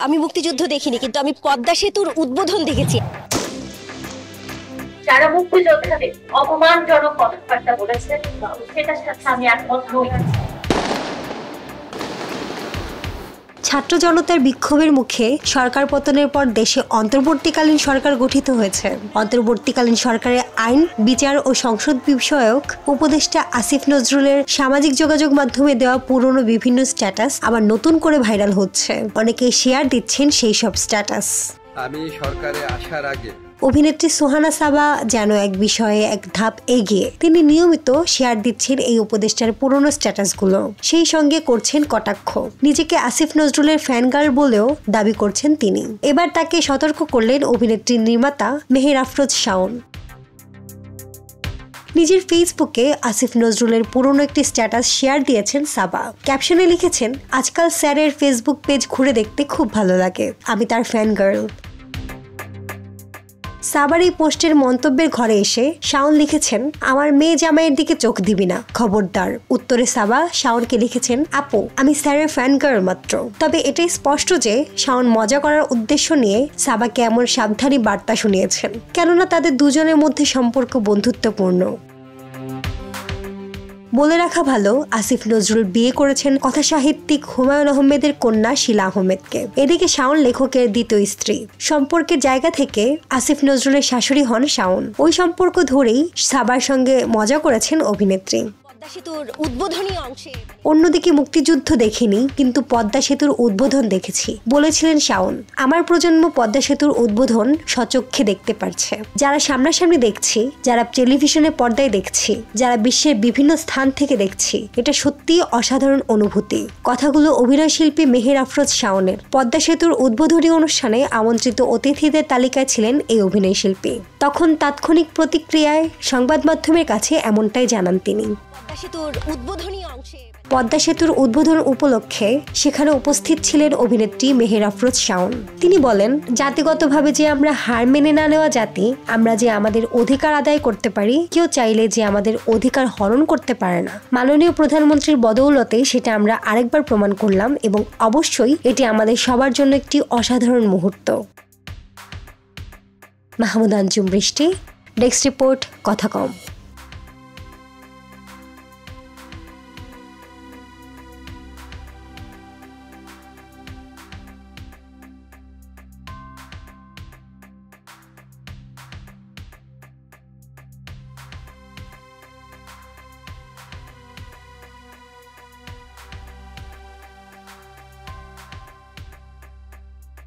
আমি মুক্তিযুদ্ধ দেখিনি, কিন্তু আমি পদ্মা সেতুর উদ্বোধন দেখেছি। যারা মুক্তিযোদ্ধাদের অপমানজনক কথাবার্তা বলেছে সেটার সাথে আমি একমত নই। ছাত্র জনতার বিক্ষোভের মুখে সরকার পতনের পর দেশে অন্তর্বর্তীকালীন সরকার গঠিত হয়েছে। অন্তর্বর্তীকালীন সরকারের আইন, বিচার ও সংসদ বিষয়ক উপদেষ্টা আসিফ নজরুলের সামাজিক যোগাযোগ মাধ্যমে দেওয়া পুরনো বিভিন্ন স্ট্যাটাস আবার নতুন করে ভাইরাল হচ্ছে। অনেকেই শেয়ার দিচ্ছেন সেই সব স্ট্যাটাস। আমি সরকারে আসার আগে অভিনেত্রী সুহানা সাবা যেন এক বিষয়ে এক ধাপ এগিয়ে। তিনি নিয়মিত শেয়ার দিচ্ছেন এই উপদেষ্টার পুরনো স্ট্যাটাসগুলো, সেই সঙ্গে করছেন কটাক্ষ। নিজেকে আসিফ নজরুলের ফ্যান গার্ল বলেও দাবি করছেন তিনি। এবার তাকে সতর্ক করলেন অভিনেত্রী নির্মাতা মেহের আফরোজ শাওন। নিজের ফেসবুকে আসিফ নজরুলের পুরনো একটি স্ট্যাটাস শেয়ার দিয়েছেন সাবা। ক্যাপশনে লিখেছেন, আজকাল স্যারের ফেসবুক পেজ ঘুরে দেখতে খুব ভালো লাগে, আমি তার ফ্যান গার্ল। সাবার এই পোস্টের মন্তব্যের ঘরে এসে শাওন লিখেছেন, আমার মেয়ে জামাইয়ের দিকে চোখ দিবি না, খবরদার। উত্তরে সাবা শাওনকে লিখেছেন, আপু আমি স্যারের ফ্যান গার্ল মাত্র। তবে এটাই স্পষ্ট যে শাওন মজা করার উদ্দেশ্য নিয়ে সাবাকে এমন সাবধানী বার্তা শুনিয়েছেন, কেননা তাদের দুজনের মধ্যে সম্পর্ক বন্ধুত্বপূর্ণ। বলে রাখা ভালো, আসিফ নজরুল বিয়ে করেছেন কথা সাহিত্যিক হুমায়ুন আহমেদের কন্যা শিলা আহমেদকে। এদিকে শাওন লেখকের দ্বিতীয় স্ত্রী। সম্পর্কের জায়গা থেকে আসিফ নজরুলের শাশুড়ি হন শাওন। ওই সম্পর্ক ধরেই সাবার সঙ্গে মজা করেছেন অভিনেত্রী। পদ্মা সেতুর উদ্বোধনী অংশে অন্যদিকে মুক্তিযুদ্ধ দেখিনি, কিন্তু পদ্মা সেতুর উদ্বোধন দেখেছি বলেছিলেন শাওন। আমার প্রজন্ম পদ্মা সেতুর উদ্বোধন স্বচক্ষে দেখতে পারছে। যারা সামনাসামনি দেখছি, যারা টেলিভিশনে পর্দায় দেখছি, যারা বিশ্বের বিভিন্ন স্থান থেকে দেখছি, এটা সত্যিই অসাধারণ অনুভূতি। কথাগুলো অভিনয়শিল্পী মেহের আফরোজ শাওনের। পদ্মা সেতুর উদ্বোধনী অনুষ্ঠানে আমন্ত্রিত অতিথিদের তালিকায় ছিলেন এই অভিনয়শিল্পী। তখন তাৎক্ষণিক প্রতিক্রিয়ায় সংবাদ মাধ্যমের কাছে এমনটাই জানান তিনি। পদ্মা সেতুর উদ্বোধন উপলক্ষে সেখানে উপস্থিত ছিলেন অভিনেত্রী মেহের আফরোজ শাওন। তিনি বলেন, জাতিগতভাবে যে আমরা হার মেনে না নেওয়া জাতি, আমরা যে আমাদের অধিকার আদায় করতে পারি, কেউ চাইলে যে আমাদের অধিকার হরণ করতে পারে না। মাননীয় প্রধানমন্ত্রীর বদৌলতে সেটা আমরা আরেকবার প্রমাণ করলাম, এবং অবশ্যই এটি আমাদের সবার জন্য একটি অসাধারণ মুহূর্ত। মাহমুদ আঞ্জুম বৃষ্টি, ডেস্ক রিপোর্ট, কথা কম।